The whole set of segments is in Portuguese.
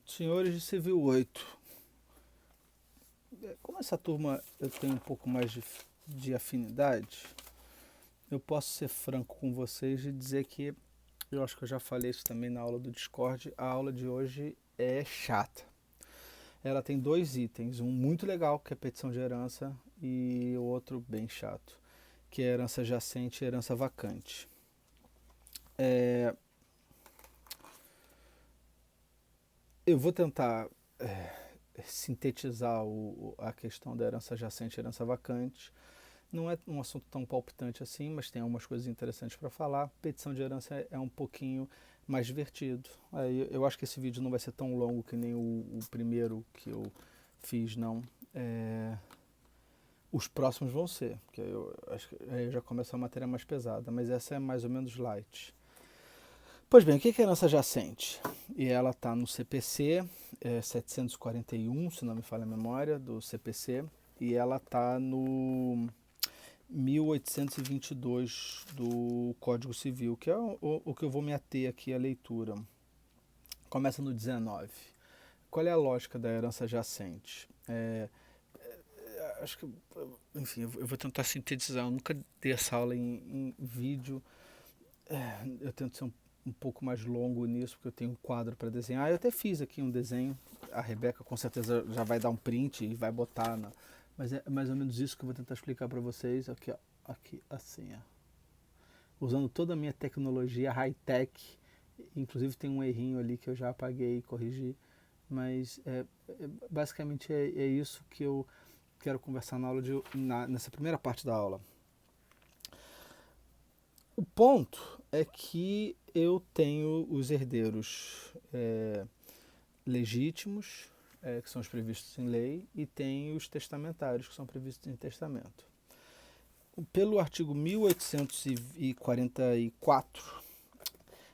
Senhores de Civil 8, como essa turma eu tenho um pouco mais de afinidade, eu posso ser franco com vocês e dizer que, eu acho que eu já falei isso também na aula do Discord, a aula de hoje é chata. Ela tem dois itens, um muito legal, que é petição de herança, e o outro bem chato, que é herança jacente e herança vacante. É, eu vou tentar sintetizar a questão da herança jacente e herança vacante. Não é um assunto tão palpitante assim, mas tem algumas coisas interessantes para falar. Petição de herança é um pouquinho mais divertido. Aí eu acho que esse vídeo não vai ser tão longo que nem o primeiro que eu fiz, não. Os próximos vão ser, porque eu acho que aí já começa a matéria mais pesada, mas essa é mais ou menos light. Pois bem, o que é herança jacente? E ela está no CPC 741, se não me falha a memória, do CPC, e ela está no 1822 do Código Civil, que é o que eu vou me ater aqui à leitura. Começa no 19. Qual é a lógica da herança jacente? Acho que, enfim, eu vou tentar sintetizar. Eu nunca dei essa aula em vídeo. Eu tento ser um pouco mais longo nisso, porque eu tenho um quadro para desenhar. Eu até fiz aqui um desenho. A Rebeca com certeza já vai dar um print e vai botar na. Mas é mais ou menos isso que eu vou tentar explicar para vocês. Aqui, ó, aqui assim, ó. Usando toda a minha tecnologia high-tech. Inclusive tem um errinho ali que eu já apaguei e corrigi. Mas basicamente é isso que eu quero conversar na aula nessa primeira parte da aula. O ponto é que eu tenho os herdeiros legítimos, que são os previstos em lei, e tenho os testamentários, que são previstos em testamento. Pelo artigo 1844,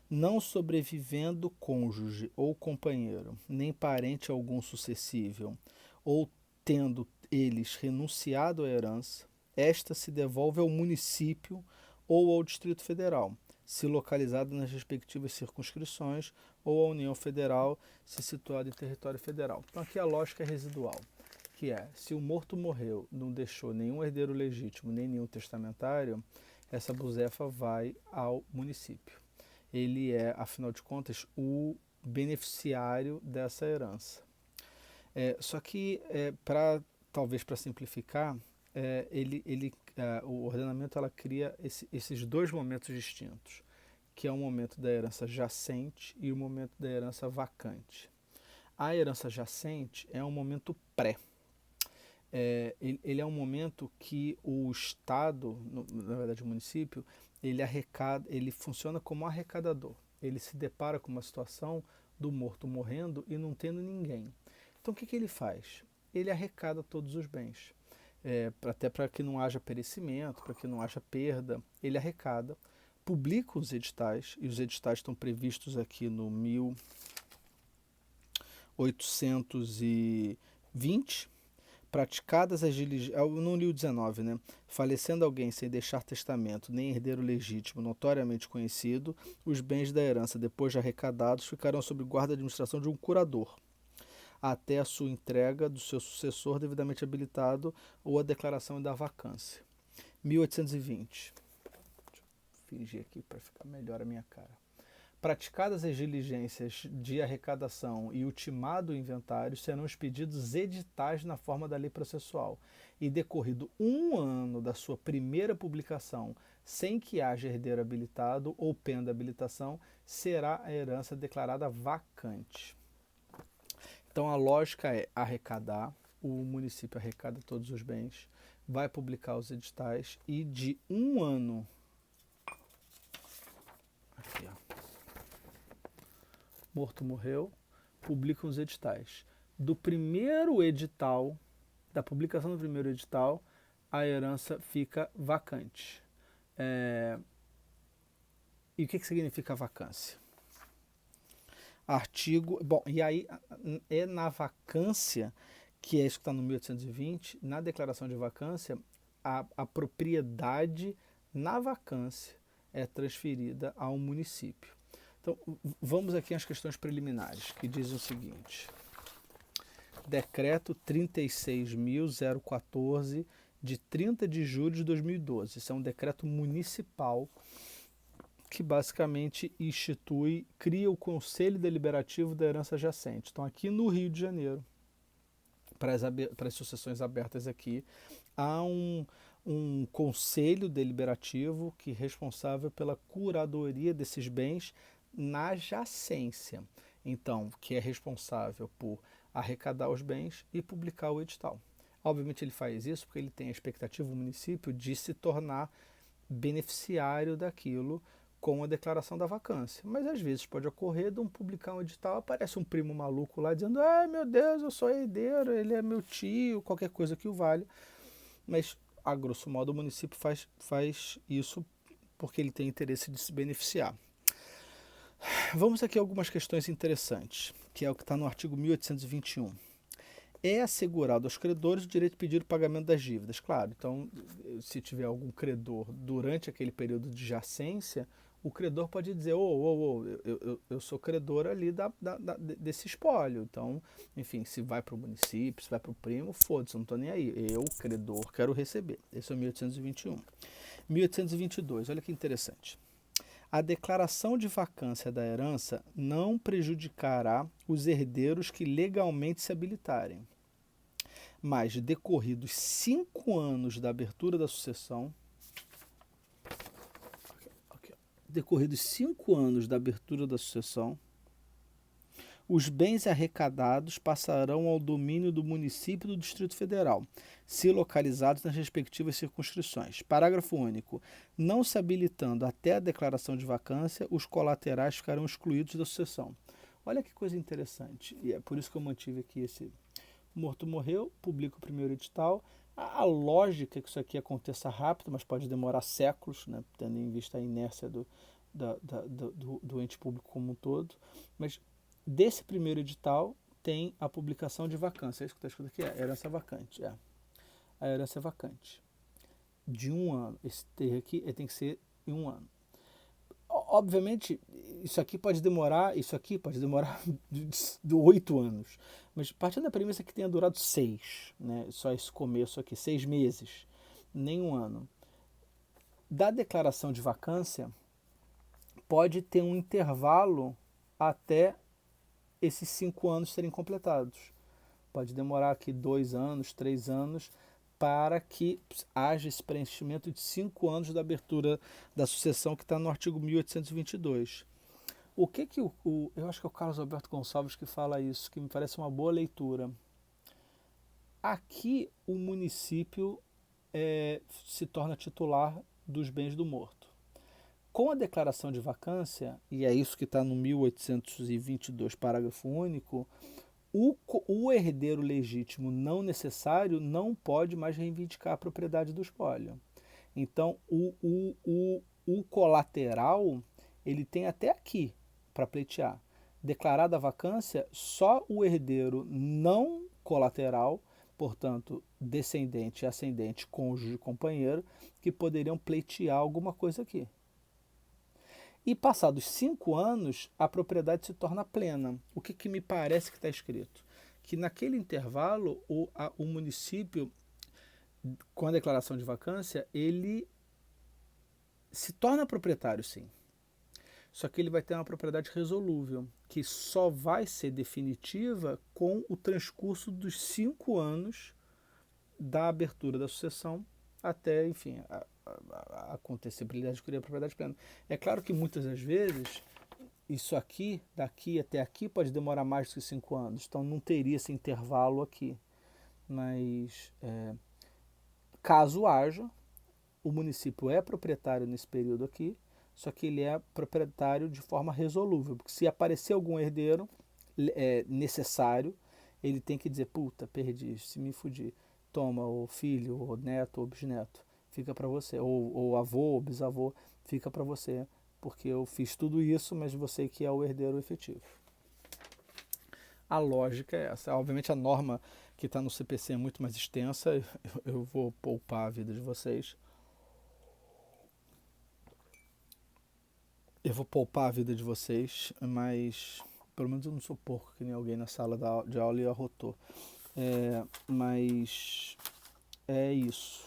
não sobrevivendo cônjuge ou companheiro, nem parente algum sucessível, ou tendo eles renunciado à herança, esta se devolve ao município ou ao Distrito Federal, se localizado nas respectivas circunscrições, ou à União Federal, se situado em território federal. Então aqui a lógica é residual, que é, se o morto morreu, não deixou nenhum herdeiro legítimo, nem nenhum testamentário, essa buzefa vai ao município. Ele é, afinal de contas, o beneficiário dessa herança. Só que, talvez para simplificar, o ordenamento ela cria esses dois momentos distintos, que é o momento da herança jacente e o momento da herança vacante. A herança jacente é um momento pré. Ele é um momento que o Estado, na verdade o município, ele funciona como arrecadador. Ele se depara com uma situação do morto morrendo e não tendo ninguém. Então o que ele faz? Ele arrecada todos os bens. Até para que não haja perecimento, para que não haja perda, ele arrecada, publica os editais, e os editais estão previstos aqui no 1820, praticadas as diligências. Eu não li o 19, né? Falecendo alguém sem deixar testamento, nem herdeiro legítimo, notoriamente conhecido, os bens da herança, depois de arrecadados, ficarão sob guarda e administração de um curador, até a sua entrega do seu sucessor devidamente habilitado ou a declaração da vacância. 1820. Deixa eu fingir aqui para ficar melhor a minha cara. Praticadas as diligências de arrecadação e ultimado o inventário, serão expedidos editais na forma da lei processual, e decorrido 1 ano da sua primeira publicação, sem que haja herdeiro habilitado ou pena de habilitação, será a herança declarada vacante. Então a lógica é arrecadar, o município arrecada todos os bens, vai publicar os editais e de 1 ano... Aqui, ó. Morto morreu, publicam os editais. Do primeiro edital, da publicação do primeiro edital, a herança fica vacante. E o que significa vacância? Bom, e aí é na vacância, que é isso que está no 1820, na declaração de vacância, a propriedade na vacância é transferida ao município. Então, vamos aqui às questões preliminares, que dizem o seguinte. Decreto 36.014, de 30 de julho de 2012. Isso é um decreto municipal que basicamente cria o Conselho Deliberativo da Herança Jacente. Então, aqui no Rio de Janeiro, para as sucessões abertas aqui, há um conselho deliberativo que é responsável pela curadoria desses bens na jacência. Então, que é responsável por arrecadar os bens e publicar o edital. Obviamente ele faz isso porque ele tem a expectativa, o município, de se tornar beneficiário daquilo com a declaração da vacância. Mas às vezes pode ocorrer de publicar um edital, aparece um primo maluco lá dizendo: ah, meu Deus, eu sou herdeiro, ele é meu tio, qualquer coisa que o valha. Mas, a grosso modo, o município faz isso porque ele tem interesse de se beneficiar. Vamos aqui a algumas questões interessantes, que é o que está no artigo 1821. É assegurado aos credores o direito de pedir o pagamento das dívidas. Claro, então, se tiver algum credor durante aquele período de jacência, o credor pode dizer: eu sou credor ali desse espólio. Então, enfim, se vai para o município, se vai para o primo, foda-se, não estou nem aí. Eu, credor, quero receber. Esse é o 1821. 1822, olha que interessante. A declaração de vacância da herança não prejudicará os herdeiros que legalmente se habilitarem, mas decorridos 5 anos da abertura da sucessão, os bens arrecadados passarão ao domínio do município e do Distrito Federal, se localizados nas respectivas circunscrições. Parágrafo único. Não se habilitando até a declaração de vacância, os colaterais ficarão excluídos da sucessão. Olha que coisa interessante. E é por isso que eu mantive aqui esse... Morto morreu, publica o primeiro edital. A lógica é que isso aqui aconteça rápido, mas pode demorar séculos, né, tendo em vista a inércia do ente público como um todo. Mas desse primeiro edital tem a publicação de vacância. É isso que está escrito aqui? É herança vacante. É. A herança é vacante. De 1 ano. Esse termo aqui tem que ser em 1 ano. Obviamente, isso aqui pode demorar de 8 anos. Mas partindo da premissa que tenha durado 6, né? Só esse começo aqui, 6 meses, nem 1 ano. Da declaração de vacância, pode ter um intervalo até esses 5 anos serem completados. Pode demorar aqui 2 anos, 3 anos, para que haja esse preenchimento de 5 anos da abertura da sucessão, que está no artigo 1822. O que eu acho que é o Carlos Alberto Gonçalves que fala isso, que me parece uma boa leitura. Aqui o município se torna titular dos bens do morto. Com a declaração de vacância, e é isso que está no 1822, parágrafo único, o herdeiro legítimo não necessário não pode mais reivindicar a propriedade do espólio. Então, o colateral, ele tem até aqui para pleitear. Declarada a vacância, só o herdeiro não colateral, portanto, descendente, ascendente, cônjuge, companheiro, que poderiam pleitear alguma coisa aqui. E passados 5 anos, a propriedade se torna plena. O que me parece que está escrito? Que naquele intervalo, o município, com a declaração de vacância, ele se torna proprietário, sim. Só que ele vai ter uma propriedade resolúvel, que só vai ser definitiva com o transcurso dos 5 anos da abertura da sucessão até, enfim, a acontecibilidade de adquirir a propriedade plena. É claro que muitas das vezes isso aqui, daqui até aqui, pode demorar mais do que 5 anos, então não teria esse intervalo aqui. Mas caso haja, o município é proprietário nesse período aqui, só que ele é proprietário de forma resolúvel, porque se aparecer algum herdeiro necessário, ele tem que dizer: puta, perdi, se me fudir, toma, o filho, o neto, o bisneto, fica para você, ou avô, ou bisavô, fica para você, porque eu fiz tudo isso, mas você que é o herdeiro efetivo. A lógica é essa. Obviamente a norma que está no CPC é muito mais extensa, eu vou poupar a vida de vocês. Eu vou poupar a vida de vocês, mas pelo menos eu não sou porco que nem alguém na sala de aula e arrotou. Mas é isso.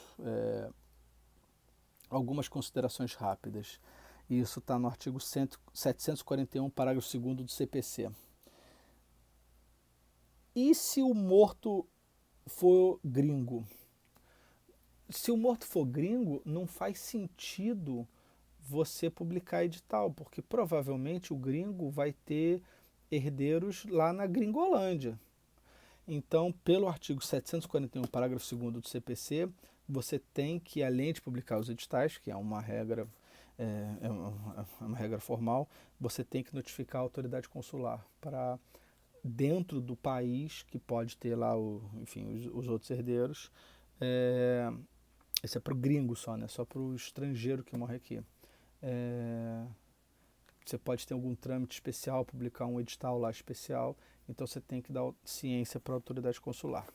Algumas considerações rápidas. Isso está no artigo 741, parágrafo 2º do CPC. E se o morto for gringo? Se o morto for gringo, não faz sentido você publicar edital, porque provavelmente o gringo vai ter herdeiros lá na Gringolândia. Então, pelo artigo 741, parágrafo 2º do CPC, você tem que, além de publicar os editais, que é uma regra, uma regra formal, você tem que notificar a autoridade consular para dentro do país que pode ter lá, enfim, os outros herdeiros. Esse é para o gringo só, né? Só para o estrangeiro que morre aqui. Você pode ter algum trâmite especial, publicar um edital lá especial, então você tem que dar ciência para a autoridade consular.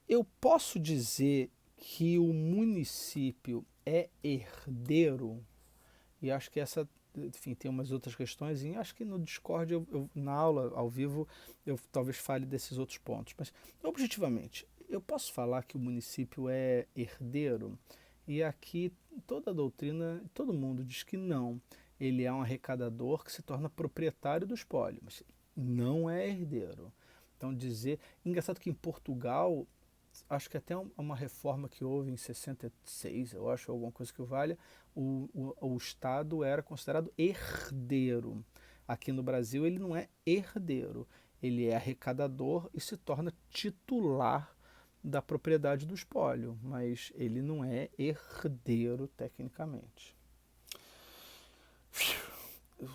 Eu posso dizer que o município é herdeiro, e acho que essa, enfim, tem umas outras questões, e acho que no Discord, na aula, ao vivo, eu talvez fale desses outros pontos, mas objetivamente, eu posso falar que o município é herdeiro? E aqui toda a doutrina, todo mundo diz que não. Ele é um arrecadador que se torna proprietário do espólio, mas não é herdeiro. Então dizer... Engraçado que em Portugal, acho que até uma reforma que houve em 66, eu acho, alguma coisa que o valha, o Estado era considerado herdeiro. Aqui no Brasil ele não é herdeiro, ele é arrecadador e se torna titular da propriedade do espólio, mas ele não é herdeiro tecnicamente. Eu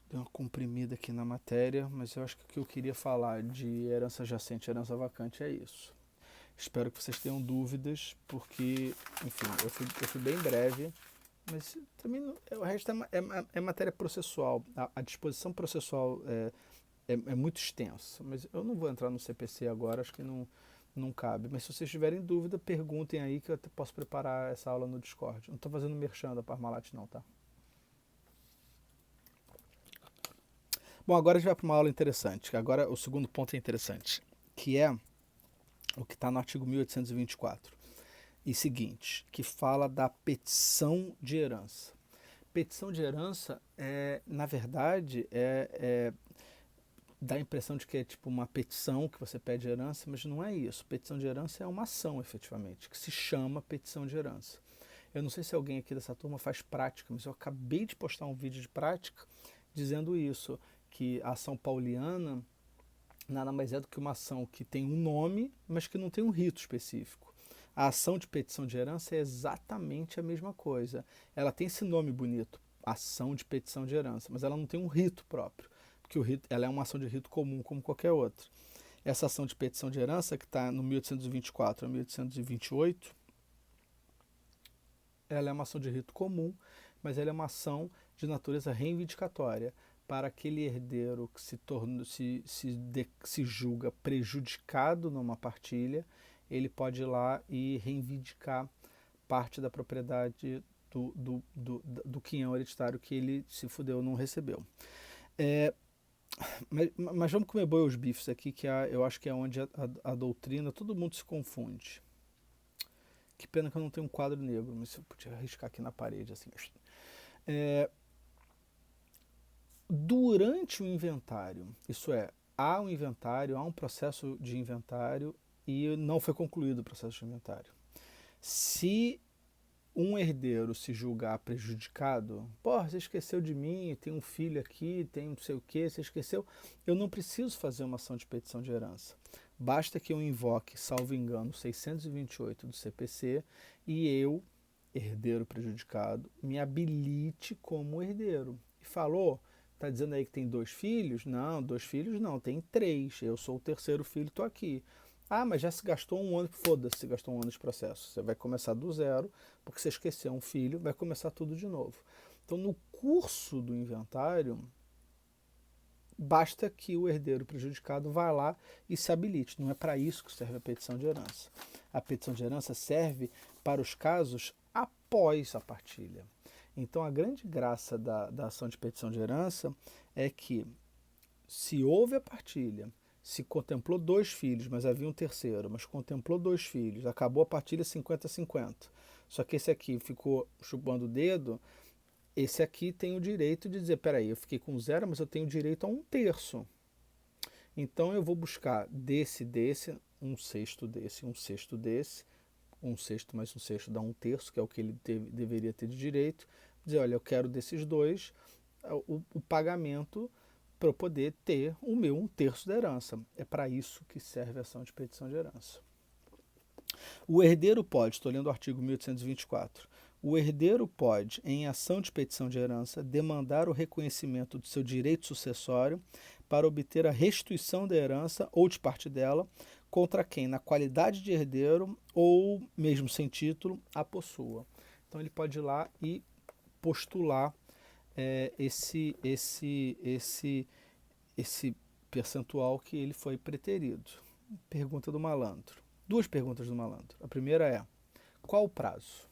dei uma comprimida aqui na matéria, mas eu acho que o que eu queria falar de herança jacente e herança vacante é isso. Espero que vocês tenham dúvidas, porque, enfim, eu fui bem breve, mas também o resto é matéria processual. A disposição processual é muito extensa, mas eu não vou entrar no CPC agora, acho que não cabe. Mas se vocês tiverem dúvida, perguntem aí que eu até posso preparar essa aula no Discord. Não estou fazendo merchan da Parmalat não, tá? Bom, agora a gente vai para uma aula interessante. Agora o segundo ponto é interessante, que é o que está no artigo 1824. E seguinte, que fala da petição de herança. Petição de herança, na verdade, dá a impressão de que é tipo uma petição que você pede herança, mas não é isso. Petição de herança é uma ação, efetivamente, que se chama petição de herança. Eu não sei se alguém aqui dessa turma faz prática, mas eu acabei de postar um vídeo de prática dizendo isso, que a ação pauliana nada mais é do que uma ação que tem um nome, mas que não tem um rito específico. A ação de petição de herança é exatamente a mesma coisa. Ela tem esse nome bonito, ação de petição de herança, mas ela não tem um rito próprio, porque ela é uma ação de rito comum, como qualquer outra. Essa ação de petição de herança, que está no 1824 a 1828, ela é uma ação de rito comum, mas ela é uma ação de natureza reivindicatória para aquele herdeiro que se julga prejudicado numa partilha, ele pode ir lá e reivindicar parte da propriedade do quinhão hereditário que ele se fudeu, não recebeu. Mas vamos comer boi aos bifes aqui, que eu acho que é onde a doutrina, todo mundo se confunde. Que pena que eu não tenho um quadro negro, mas eu podia arriscar aqui na parede, assim. Durante o inventário, isso é, há um inventário, há um processo de inventário e não foi concluído o processo de inventário. Se um herdeiro se julgar prejudicado, porra, você esqueceu de mim, tem um filho aqui, tem não sei o que, você esqueceu, eu não preciso fazer uma ação de petição de herança. Basta que eu invoque, salvo engano, 628 do CPC e eu, herdeiro prejudicado, me habilite como herdeiro. E falou, tá dizendo aí que tem 2 filhos? Não, 2 filhos não, tem 3. Eu sou o terceiro filho, tô aqui. Ah, mas já se gastou um ano. Foda-se, se gastou um ano de processo. Você vai começar do zero, porque você esqueceu um filho, vai começar tudo de novo. Então, no curso do inventário, basta que o herdeiro prejudicado vá lá e se habilite. Não é para isso que serve a petição de herança. A petição de herança serve para os casos após a partilha. Então, a grande graça da ação de petição de herança é que, se houve a partilha, se contemplou 2 filhos, mas havia um terceiro, mas contemplou 2 filhos, acabou a partilha 50-50. Só que esse aqui ficou chupando o dedo, esse aqui tem o direito de dizer, peraí, eu fiquei com 0, mas eu tenho direito a 1/3. Então eu vou buscar desse, 1/6 desse, 1/6 desse, 1/6 mais 1/6 dá 1/3, que é o que ele deveria ter de direito. Dizer, olha, eu quero desses 2 o pagamento para eu poder ter o meu 1/3 da herança. É para isso que serve a ação de petição de herança. O herdeiro pode, estou lendo o artigo 1824, o herdeiro pode, em ação de petição de herança, demandar o reconhecimento do seu direito sucessório para obter a restituição da herança ou de parte dela contra quem, na qualidade de herdeiro ou mesmo sem título, a possua. Então ele pode ir lá e postular esse percentual que ele foi preterido. Pergunta do malandro. 2 perguntas do malandro. A primeira é, qual o prazo?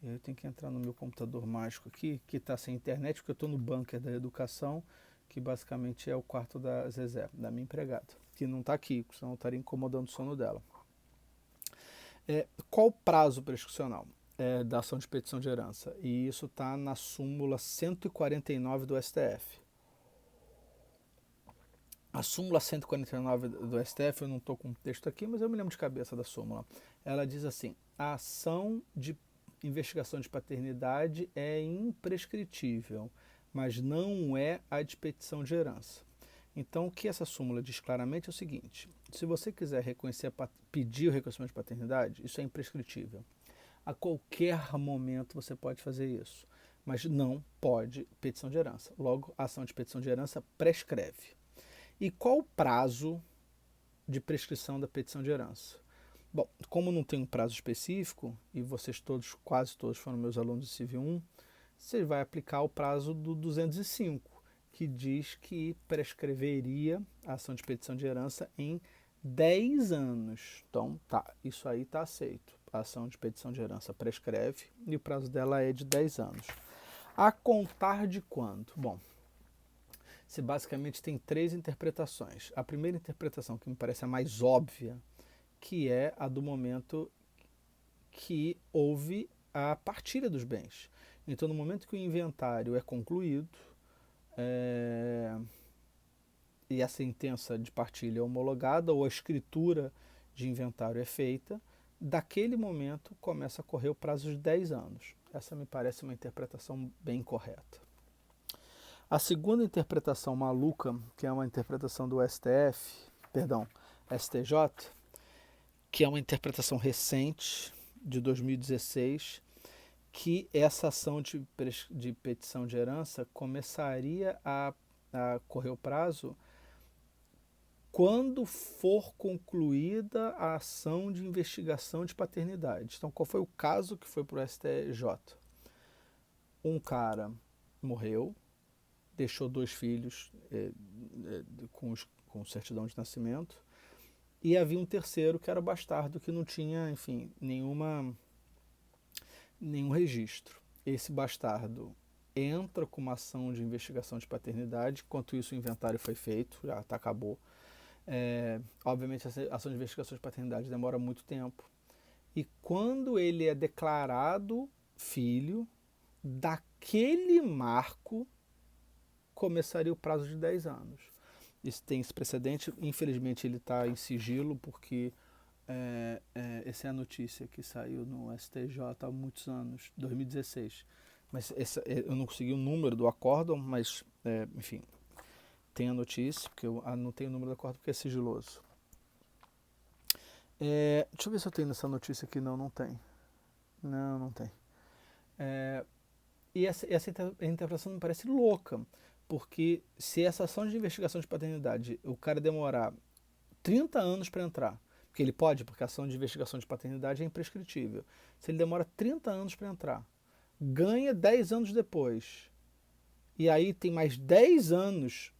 Eu tenho que entrar no meu computador mágico aqui, que está sem internet, porque eu estou no bunker da educação, que basicamente é o quarto da Zezé, da minha empregada, que não está aqui, senão eu estaria incomodando o sono dela. Qual o prazo prescricional da ação de petição de herança? E isso está na súmula 149 do STF. A súmula 149 do STF, eu não estou com o texto aqui, mas eu me lembro de cabeça da súmula. Ela diz assim, a ação de investigação de paternidade é imprescritível, mas não é a de petição de herança. Então, o que essa súmula diz claramente é o seguinte, se você quiser pedir o reconhecimento de paternidade, isso é imprescritível. A qualquer momento você pode fazer isso, mas não pode petição de herança. Logo, a ação de petição de herança prescreve. E qual o prazo de prescrição da petição de herança? Bom, como não tem um prazo específico, e vocês todos, quase todos foram meus alunos de Civil 1, você vai aplicar o prazo do 205, que diz que prescreveria a ação de petição de herança em 10 anos. Então, tá, isso aí está aceito. A ação de petição de herança prescreve e o prazo dela é de 10 anos. A contar de quando? Bom, você basicamente tem 3 interpretações. A primeira interpretação, que me parece a mais óbvia, que é a do momento que houve a partilha dos bens. Então, no momento que o inventário é concluído e a sentença de partilha é homologada ou a escritura de inventário é feita, daquele momento começa a correr o prazo de 10 anos. Essa me parece uma interpretação bem correta. A segunda interpretação maluca, que é uma interpretação do STJ, que é uma interpretação recente, de 2016, que essa ação de petição de herança começaria a correr o prazo quando for concluída a ação de investigação de paternidade. Então, qual foi o caso que foi para o STJ? Um cara morreu, deixou 2 filhos com certidão de nascimento, e havia um terceiro que era o bastardo, que não tinha, enfim, nenhum registro. Esse bastardo entra com uma ação de investigação de paternidade, enquanto isso o inventário foi feito, já acabou. Obviamente, a ação de investigação de paternidade demora muito tempo. E quando ele é declarado filho, daquele marco começaria o prazo de 10 anos. Isso tem esse precedente, infelizmente ele está em sigilo, porque essa é a notícia que saiu no STJ há muitos anos, 2016. Mas eu não consegui o número do acórdão, mas, enfim, tem a notícia, porque eu não tenho o número do acórdão porque é sigiloso. Deixa eu ver se eu tenho nessa notícia aqui. Não tem. Não tem. E essa interpretação me parece louca, porque se essa ação de investigação de paternidade, o cara demorar 30 anos para entrar, porque ele pode, porque a ação de investigação de paternidade é imprescritível. Se ele demora 30 anos para entrar, ganha 10 anos depois, e aí tem mais 10 anos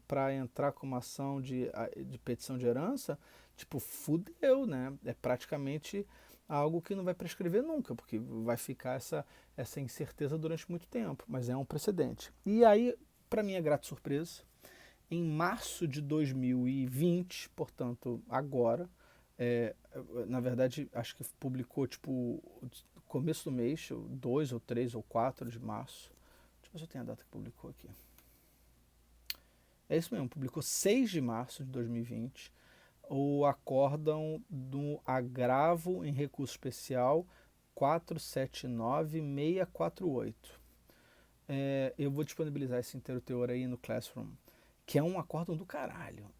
para entrar com uma ação de petição de herança, tipo, fudeu, né? É praticamente algo que não vai prescrever nunca, porque vai ficar essa incerteza durante muito tempo, mas é um precedente. E aí, para minha grata surpresa, em março de 2020, portanto, agora, na verdade, acho que publicou tipo começo do mês, 2 ou 3 ou 4 de março. Deixa eu ver se eu tenho a data que publicou aqui. É isso mesmo, publicou 6 de março de 2020 o acórdão do agravo em recurso especial 479648. Eu vou disponibilizar esse inteiro teor aí no Classroom, que é um acórdão do caralho.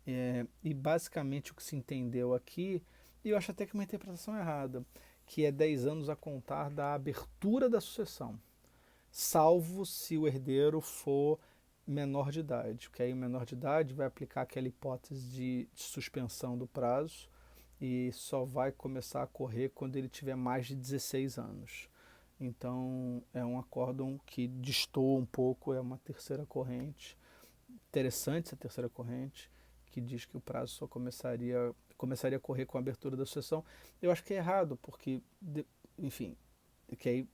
E basicamente o que se entendeu aqui, e eu acho até que uma interpretação errada, que é 10 anos a contar da abertura da sucessão, salvo se o herdeiro for menor de idade, porque aí o menor de idade vai aplicar aquela hipótese de suspensão do prazo e só vai começar a correr quando ele tiver mais de 16 anos. Então é um acórdão que destoa um pouco, é uma terceira corrente. Interessante essa terceira corrente, que diz que o prazo só começaria a correr com a abertura da sucessão. Eu acho que é errado, porque, enfim, que aí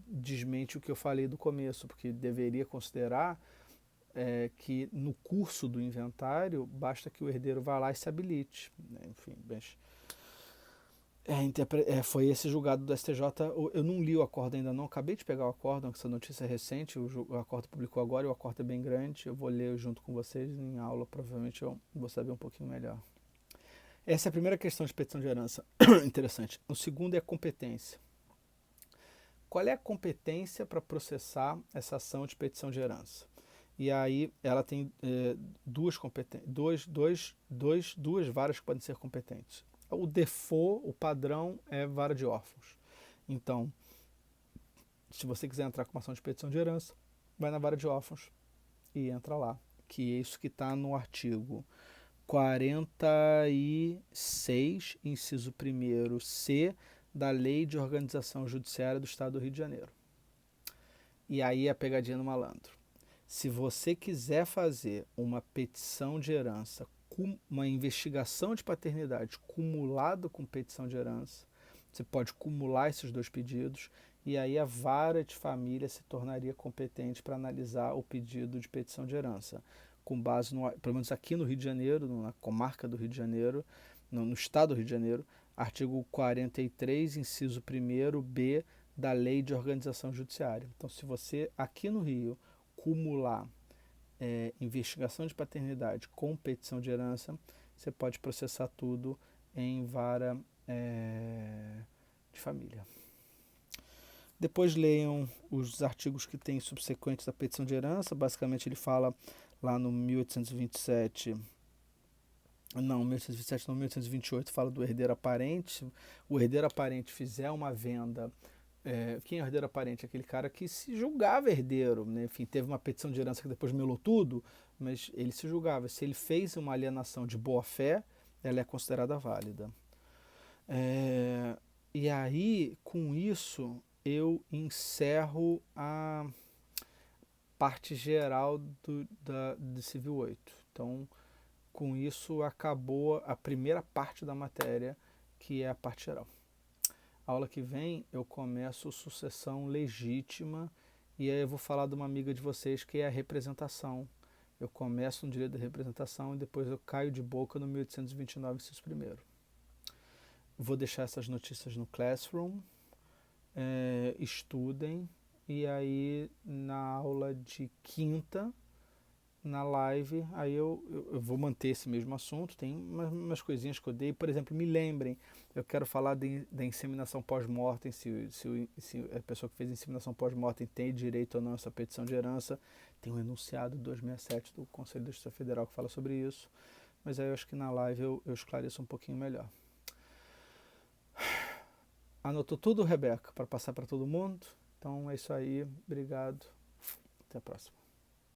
desmente o que eu falei do começo, porque deveria considerar que no curso do inventário basta que o herdeiro vá lá e se habilite. Enfim, foi esse julgado do STJ. Eu não li o acordo ainda não, acabei de pegar o acordo, essa notícia é recente, o acordo publicou agora e o acordo é bem grande. Eu vou ler junto com vocês em aula, provavelmente eu vou saber um pouquinho melhor. Essa é a primeira questão de petição de herança. Interessante. O segundo é a competência. Qual é a competência para processar essa ação de petição de herança? E aí ela tem duas varas que podem ser competentes. O default, o padrão, é vara de órfãos. Então, se você quiser entrar com uma ação de petição de herança, vai na vara de órfãos e entra lá. Que é isso que está no artigo 46, inciso 1º-C, da Lei de Organização Judiciária do Estado do Rio de Janeiro. E aí a pegadinha no malandro. Se você quiser fazer uma petição de herança, uma investigação de paternidade cumulado com petição de herança, você pode cumular esses dois pedidos e aí a vara de família se tornaria competente para analisar o pedido de petição de herança, com base, pelo menos aqui no Rio de Janeiro, na comarca do Rio de Janeiro, no estado do Rio de Janeiro, artigo 43, inciso 1º-B da Lei de Organização Judiciária. Então, se você aqui no Rio cumular investigação de paternidade com petição de herança, você pode processar tudo em vara de família. Depois leiam os artigos que tem subsequentes à petição de herança. Basicamente ele fala lá no 1827, não, 1827 não, 1828 fala do herdeiro aparente. Se o herdeiro aparente fizer uma venda, quem é o herdeiro aparente? Aquele cara que se julgava herdeiro, né? Enfim, teve uma petição de herança que depois melou tudo, mas ele se julgava. Se ele fez uma alienação de boa fé, ela é considerada válida. E aí, com isso, eu encerro a parte geral do Civil 8. Então, com isso, acabou a primeira parte da matéria, que é a parte geral. A aula que vem eu começo sucessão legítima e aí eu vou falar de uma amiga de vocês que é a representação. Eu começo no direito da representação e depois eu caio de boca no 1829, inciso 1º. Vou deixar essas notícias no Classroom, estudem e aí na aula de quinta, na live, aí eu vou manter esse mesmo assunto, tem umas coisinhas que eu dei, por exemplo, me lembrem, eu quero falar da inseminação pós-mortem, se a pessoa que fez inseminação pós-mortem tem direito ou não a essa petição de herança, tem um enunciado 267 do Conselho da Justiça Federal que fala sobre isso, mas aí eu acho que na live eu esclareço um pouquinho melhor. Anotou tudo, Rebeca, para passar para todo mundo? Então é isso aí, obrigado, até a próxima.